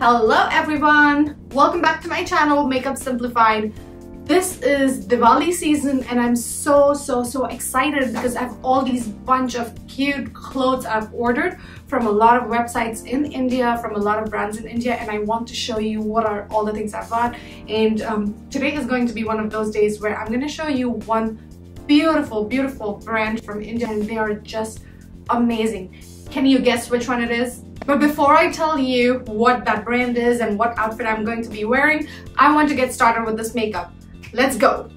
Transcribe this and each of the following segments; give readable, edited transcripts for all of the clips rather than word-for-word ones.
Hello everyone! Welcome back to my channel, Makeup Simplified. This is Diwali season and I'm so excited because I have all these bunch of cute clothes I've ordered from a lot of websites in India, from a lot of brands in India, and I want to show you what are all the things I've got. And today is going to be one of those days where I'm going to show you one beautiful brand from India, and they are just amazing. Can you guess which one it is? But before I tell you what that brand is and what outfit I'm going to be wearing, I want to get started with this makeup. Let's go!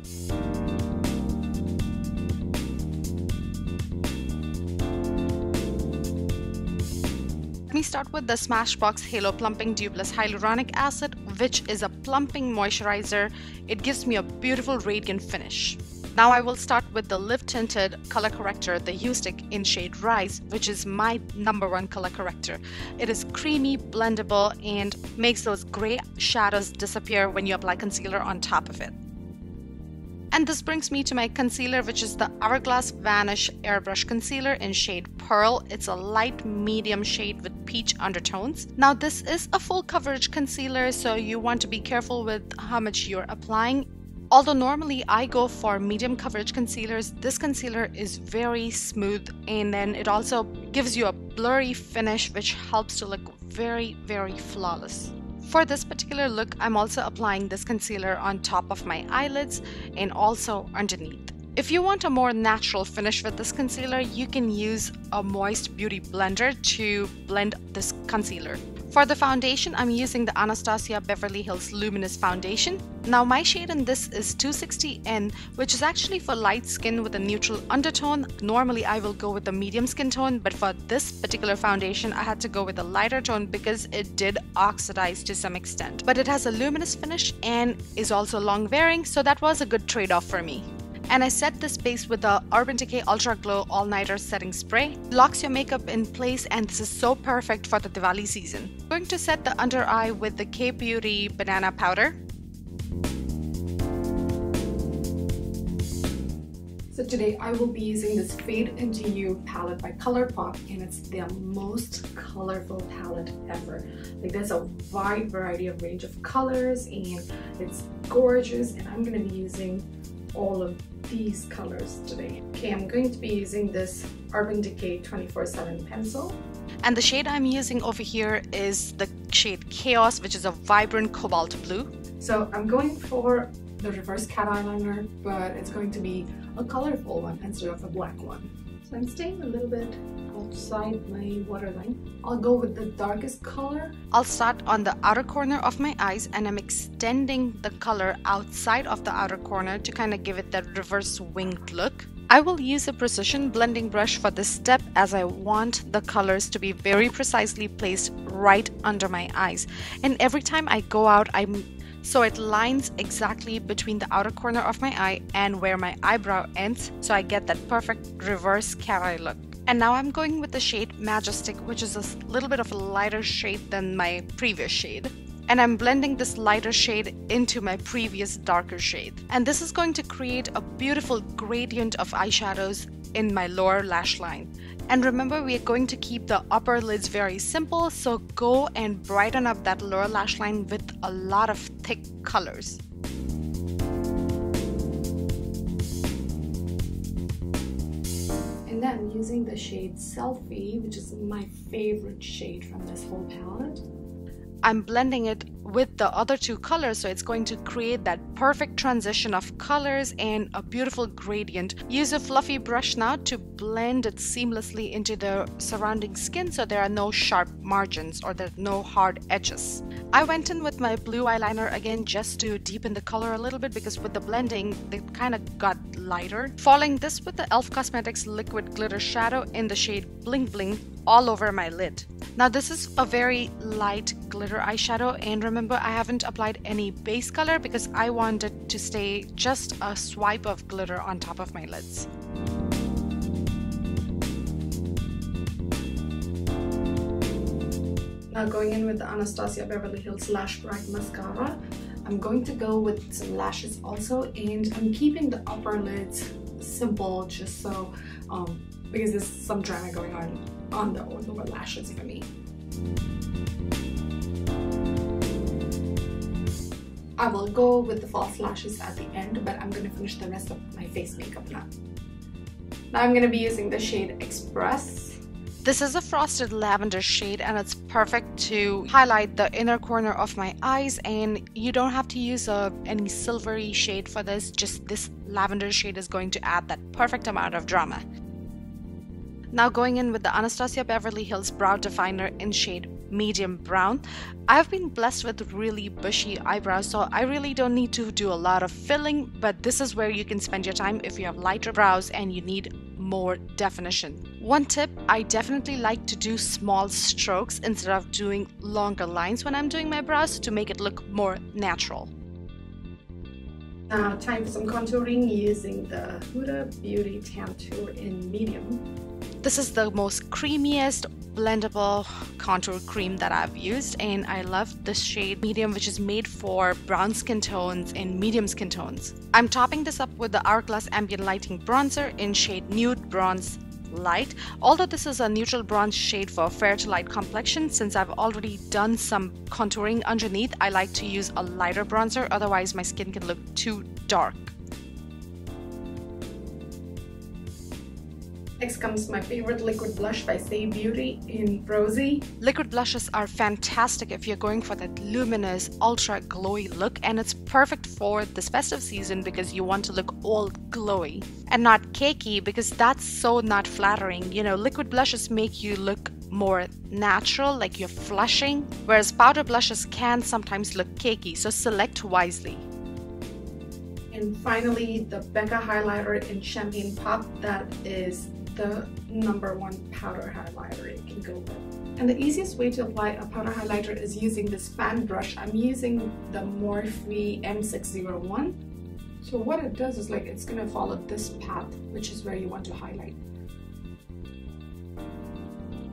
Let me start with the Smashbox Halo Plumping Dew Plus Hyaluronic Acid, which is a plumping moisturizer. It gives me a beautiful radiant finish. Now I will start with the Live Tinted Color Corrector, the U-Stick in shade Rise, which is my #1 color corrector. It is creamy, blendable, and makes those gray shadows disappear when you apply concealer on top of it. And this brings me to my concealer, which is the Hourglass Vanish Airbrush Concealer in shade Pearl. It's a light medium shade with peach undertones. Now this is a full coverage concealer, so you want to be careful with how much you're applying. Although normally I go for medium coverage concealers, this concealer is very smooth, and then it also gives you a blurry finish which helps to look very flawless. For this particular look, I'm also applying this concealer on top of my eyelids and also underneath. If you want a more natural finish with this concealer, you can use a moist beauty blender to blend this concealer. For the foundation, I'm using the Anastasia Beverly Hills Luminous Foundation. Now my shade in this is 260N, which is actually for light skin with a neutral undertone. Normally I will go with a medium skin tone, but for this particular foundation I had to go with a lighter tone because it did oxidize to some extent. But it has a luminous finish and is also long wearing, so that was a good trade-off for me. And I set this base with the Urban Decay Ultra Glow All Nighter Setting Spray. Locks your makeup in place, and this is so perfect for the Diwali season. I'm going to set the under eye with the K-Beauty Banana Powder. So today I will be using this Fade Into You palette by ColourPop, and it's the most colorful palette ever. Like, there's a wide variety of range of colors and it's gorgeous, and I'm going to be using all of these colors today. Okay, I'm going to be using this Urban Decay 24/7 pencil. And the shade I'm using over here is the shade Chaos, which is a vibrant cobalt blue. So I'm going for the reverse cat eyeliner, but it's going to be a colorful one instead of a black one. So I'm staying a little bit outside my waterline. I'll go with the darkest color. I'll start on the outer corner of my eyes, and I'm extending the color outside of the outer corner to kind of give it that reverse winged look. I will use a precision blending brush for this step, as I want the colors to be very precisely placed right under my eyes. And every time I go out, so it lines exactly between the outer corner of my eye and where my eyebrow ends, so I get that perfect reverse cat eye look. And now I'm going with the shade Majestic, which is a little bit of a lighter shade than my previous shade. And I'm blending this lighter shade into my previous darker shade. And this is going to create a beautiful gradient of eyeshadows in my lower lash line. And remember, we are going to keep the upper lids very simple, so go and brighten up that lower lash line with a lot of thick colors. And then I'm using the shade Selfie, which is my favorite shade from this whole palette. I'm blending it with the other two colors, so it's going to create that perfect transition of colors and a beautiful gradient. Use a fluffy brush now to blend it seamlessly into the surrounding skin, so there are no sharp margins or there are no hard edges. I went in with my blue eyeliner again just to deepen the color a little bit, because with the blending they kind of got lighter. Following this with the e.l.f. Cosmetics Liquid Glitter Shadow in the shade Bling Bling all over my lid. Now this is a very light glitter eyeshadow, and remember, I haven't applied any base color because I wanted to stay just a swipe of glitter on top of my lids. Now going in with the Anastasia Beverly Hills Lash Bright Mascara, I'm going to go with some lashes also, and I'm keeping the upper lids simple just so, because there's some drama going on the lower lashes for me. I will go with the false lashes at the end, but I'm going to finish the rest of my face makeup now. Now I'm going to be using the shade Express. This is a frosted lavender shade and it's perfect to highlight the inner corner of my eyes, and you don't have to use any silvery shade for this. Just this lavender shade is going to add that perfect amount of drama. Now going in with the Anastasia Beverly Hills Brow Definer in shade Medium Brown. I've been blessed with really bushy eyebrows, so I really don't need to do a lot of filling, but this is where you can spend your time if you have lighter brows and you need more definition. One tip, I definitely like to do small strokes instead of doing longer lines when I'm doing my brows to make it look more natural. Now time for some contouring using the Huda Beauty Tantour in Medium. This is the most creamiest blendable contour cream that I've used, and I love this shade Medium, which is made for brown skin tones and medium skin tones. I'm topping this up with the Hourglass Ambient Lighting Bronzer in shade Nude Bronze Light. Although this is a neutral bronze shade for fair to light complexion, since I've already done some contouring underneath, I like to use a lighter bronzer, otherwise my skin can look too dark. Next comes my favorite liquid blush by Saie Beauty in Rosy. Liquid blushes are fantastic if you're going for that luminous, ultra glowy look, and it's perfect for this festive season because you want to look all glowy and not cakey, because that's so not flattering. You know, liquid blushes make you look more natural, like you're flushing, whereas powder blushes can sometimes look cakey, so select wisely. And finally, the Becca highlighter in Champagne Pop. That is the #1 powder highlighter it can go with. And the easiest way to apply a powder highlighter is using this fan brush. I'm using the Morphe M601. So what it does is, like, it's gonna follow this path, which is where you want to highlight.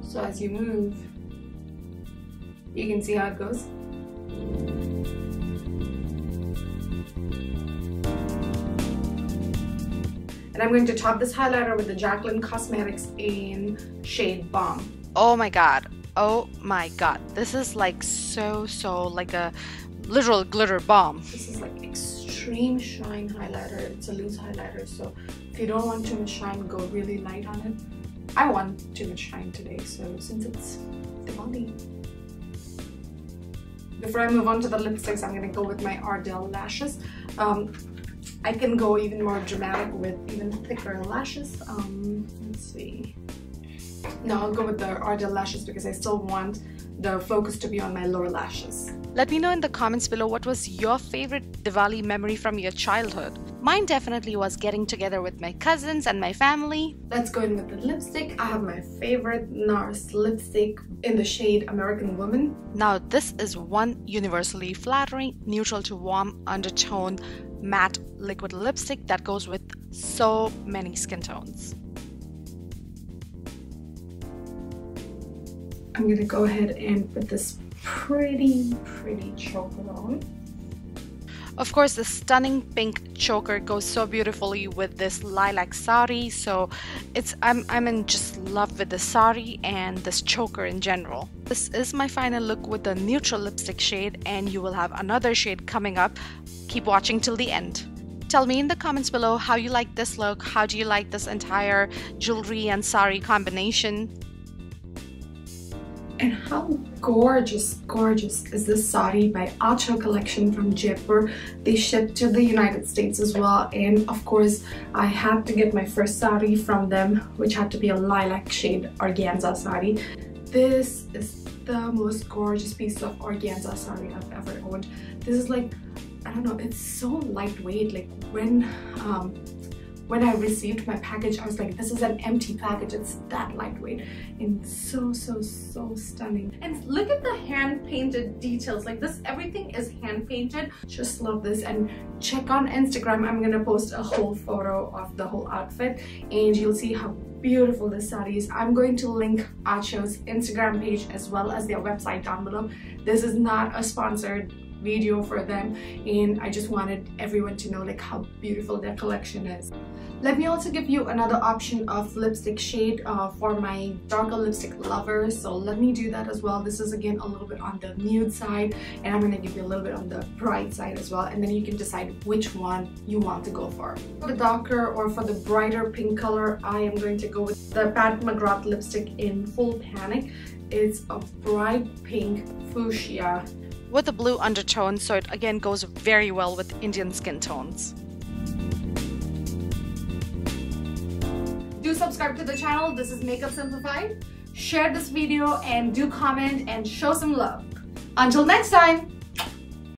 So as you move, you can see how it goes. And I'm going to top this highlighter with the Jaclyn Cosmetics in shade Bomb. Oh my god. Oh my god. This is like so like a literal glitter bomb. This is like extreme shine highlighter. It's a loose highlighter, so if you don't want too much shine, go really light on it. I want too much shine today, so since it's Diwali. Before I move on to the lipsticks, I'm going to go with my Ardell lashes. I can go even more dramatic with even thicker lashes. Let's see. No, I'll go with the Ardell lashes because I still want the focus to be on my lower lashes. Let me know in the comments below what was your favorite Diwali memory from your childhood. Mine definitely was getting together with my cousins and my family. Let's go in with the lipstick. I have my favorite NARS lipstick in the shade American Woman. Now this is one universally flattering, neutral to warm undertone matte liquid lipstick that goes with so many skin tones. I'm gonna go ahead and put this pretty choker on. Of course, the stunning pink choker goes so beautifully with this lilac sari, so I'm in just love with the sari and this choker in general. This is my final look with the neutral lipstick shade, and you will have another shade coming up. Keep watching till the end. Tell me in the comments below how you like this look. How do you like this entire jewelry and sari combination? And how gorgeous is this sari by Acho Collection from Jaipur. They ship to the United States as well, and of course I had to get my first sari from them, which had to be a lilac shade organza sari. This is the most gorgeous piece of organza sari I've ever owned. This is like, I don't know, it's so lightweight. Like when I received my package, I was like, this is an empty package. It's that lightweight and so stunning. And look at the hand-painted details. Like this, everything is hand-painted. Just love this. And check on Instagram. I'm gonna post a whole photo of the whole outfit and you'll see how beautiful this sari is. I'm going to link Acho's Instagram page as well as their website down below. This is not a sponsored video for them, and I just wanted everyone to know like how beautiful their collection is. Let me also give you another option of lipstick shade for my darker lipstick lovers. So let me do that as well. This is again a little bit on the nude side, and I'm going to give you a little bit on the bright side as well, and then you can decide which one you want to go for. For the darker or for the brighter pink color, I am going to go with the Pat McGrath lipstick in Full Panic. It's a bright pink fuchsia with a blue undertone, so it again goes very well with Indian skin tones. Do subscribe to the channel. This is Makeup Simplified. Share this video and do comment and show some love. Until next time.